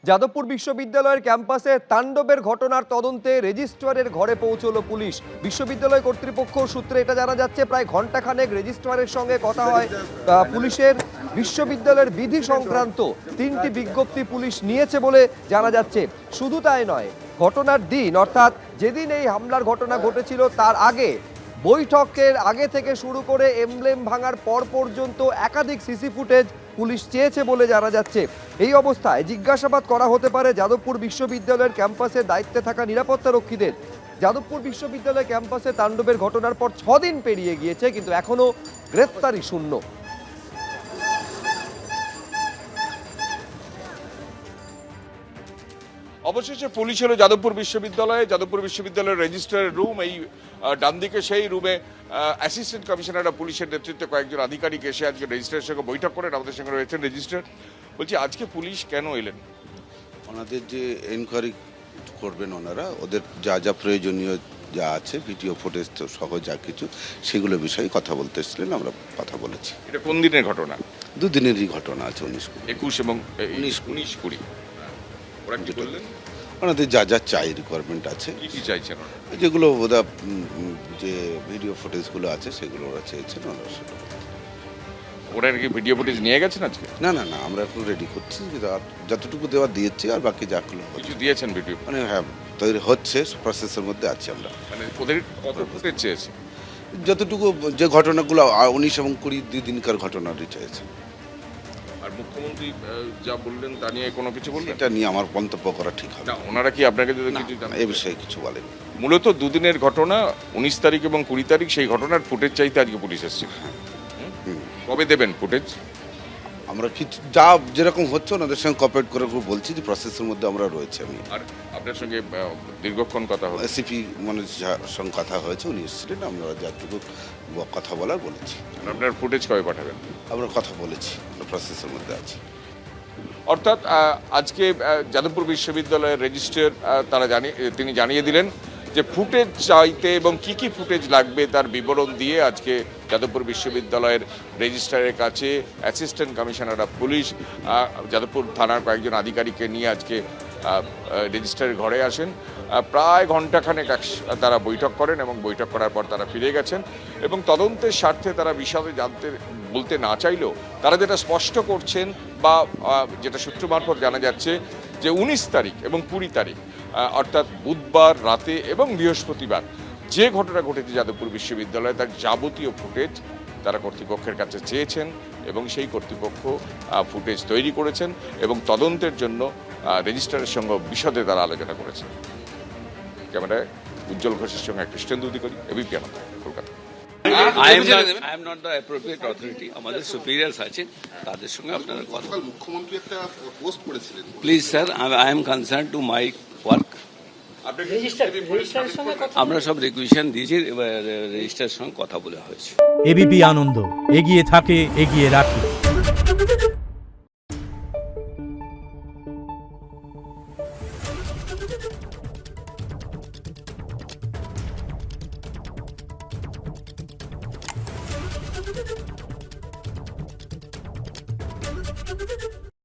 যাদবপুর বিশ্ববিদ্যালয়ের ক্যাম্পাসে তাণ্ডবের ঘটনার তদন্তে রেজিস্ট্রারের ঘরে পৌঁছলো পুলিশ। বিশ্ববিদ্যালয় কর্তৃপক্ষ সূত্রে এটা জানা যাচ্ছে, প্রায় ঘন্টাখানেক রেজিস্ট্রারের সঙ্গে কথা হয় পুলিশের। বিশ্ববিদ্যালয়ের বিধি সংক্রান্ত 3টি বিজ্ঞপ্তি পুলিশ নিয়েছে বলে জানা যাচ্ছে। শুধু তাই নয়, ঘটনার দিন অর্থাৎ যেদিন এই হামলার ঘটনা ঘটেছিল তার আগে বৈঠকের আগে থেকে শুরু করে এমব্লেম ভাঙার পর পর্যন্ত একাধিক সিসি ফুটেজ পুলিশ চেয়েছে বলে জানা যাচ্ছে। এই অবস্থায় জিজ্ঞাসাবাদ করা হতে পারে যাদবপুর বিশ্ববিদ্যালয়ের ক্যাম্পাসে দায়িত্বে থাকা নিরাপত্তা রক্ষীদের। যাদবপুর বিশ্ববিদ্যালয় ক্যাম্পাসে তাণ্ডবের ঘটনার পর 6 দিন পেরিয়ে গিয়েছে, কিন্তু এখনো গ্রেফতারি শূন্য। অবশেষে পুলিশ এলো যাদবপুর বিশ্ববিদ্যালয়ের রেজিস্ট্রারের রুম। এই ডান দিকে সেই রুমে অ্যাসিস্ট্যান্ট কমিশনার পুলিশের নেতৃত্বে কয়েকজন আধিকারিক এসে আজকে রেজিস্ট্রারের সঙ্গে বৈঠক করেন। আমাদের সঙ্গে রয়েছেন রেজিস্ট্রার। বলছি, আজকে পুলিশ কেন এলেন? ওনাদের যে এনকোয়ারি করবেন ওনারা, ওদের যা যা প্রয়োজনীয় যা আছে ভিডিও ফুটেজ তো সহ যা কিছু, সেগুলো বিষয়ে কথা বলতে এসেছিলেন। আমরা কথা বলেছি। এটা কোন দিনের ঘটনা? দুদিনেরই ঘটনা আছে, 21 এবং 19-20। ওরা কি বললেন? ওনাদের যা যা চাই রিকোয়ারমেন্ট আছে, কি চাইছেন ওরা? যেগুলো ওরা যে ভিডিও ফুটেজগুলো আছে সেগুলো ওরা চেয়েছেন। ওরা কি ভিডিও ফুটেজ নিয়ে গেছেন আজকে? না, আমরা এখন রেডি করছি, যতটুকু দেওয়া দিয়েছি, আর বাকি যাগুলো কিছু দিয়েছেন ভিডিও? মানে হ্যাঁ, তৈরি হচ্ছে, প্রসেসের মধ্যে আছি আমরা। মানে ওদের কত ফুটেজ চেয়েছে? যতটুকু যে ঘটনাগুলো 19 এবং 20 দিনকার ঘটনা চেয়েছে। আর মুখ্যমন্ত্রী যা বললেন তা নিয়ে কোনো কিছু বললেন? এটা নিয়ে আমার মন্তব্য করা ঠিক হবে না। ওনারা কি আপনাকে যদি কিছু এ বিষয়ে কিছু বলেন? মূলত দুদিনের ঘটনা, 19 তারিখ এবং 20 তারিখ, সেই ঘটনার ফুটেজ চাইতে আজকে পুলিশ এসেছে। কবে দেবেন ফুটেজ? আমরা কিছু যা যেরকম হচ্ছে ওনাদের সঙ্গে কোঅপারেট করে বলছি যে প্রসেসের মধ্যে আমরা রয়েছে। আমি আর আপনার সঙ্গে দীর্ঘক্ষণ কথা হলো? এসিপি মনোজ ঝার সঙ্গে কথা হয়েছে, উনি এসেছিলেন। আমরা যাটুকু কথা বলার বলেছি। আপনার ফুটেজ কবে পাঠাবেন? আমরা কথা বলেছি, প্রসেসের মধ্যে আছি। অর্থাৎ আজকে যাদবপুর বিশ্ববিদ্যালয়ের রেজিস্ট্রার তিনি জানিয়ে দিলেন যে ফুটেজ চাইতে এবং কি কি ফুটেজ লাগবে তার বিবরণ দিয়ে আজকে যাদবপুর বিশ্ববিদ্যালয়ের রেজিস্ট্রারের কাছে assistant commissioner of police Jadavpur থানার কয়েকজন আধিকারিককে নিয়ে আজকে রেজিস্ট্রারের ঘরে আসেন। প্রায় ঘণ্টাখানেক তারা বৈঠক করেন এবং বৈঠক করার পর তারা ফিরে গেছেন। এবং তদন্তের স্বার্থে তারা বিশদে বলতে না চাইলেও তারা যেটা স্পষ্ট করছেন বা যেটা সূত্র মারফত জানা যাচ্ছে যে 19 তারিখ এবং 20 তারিখ অর্থাৎ বুধবার রাতে এবং বৃহস্পতিবার যে ঘটনা ঘটেছে যাদবপুর বিশ্ববিদ্যালয়ে তার যাবতীয় ফুটেজ তারা কর্তৃপক্ষের কাছে চেয়েছেন এবং সেই কর্তৃপক্ষ ফুটেজ তৈরি করেছেন এবং তদন্তের জন্য রেজিস্ট্রারের সঙ্গে বিশদে তারা আলোচনা করেছেন। ক্যামেরায় উজ্জ্বল ঘোষের সঙ্গে Krishnendu Adhikari, ABP Ananda, Kolkata. I am not the appropriate authority. আমাদের সুপিরিয়ার্স আছেন, তাদের সঙ্গে আপনারা কথা বলুন। মুখ্যমন্ত্রী একটা পোস্ট করেছিলেন। Please sir, I am concern to my work. আমরা সব রিকুয়েশন দিয়েছি, এবার রেজিস্ট্রারের সঙ্গে কথা বলা হয়েছে। এবিপি আনন্দ, এগিয়ে থাকে, এগিয়ে রাখে। Thank you.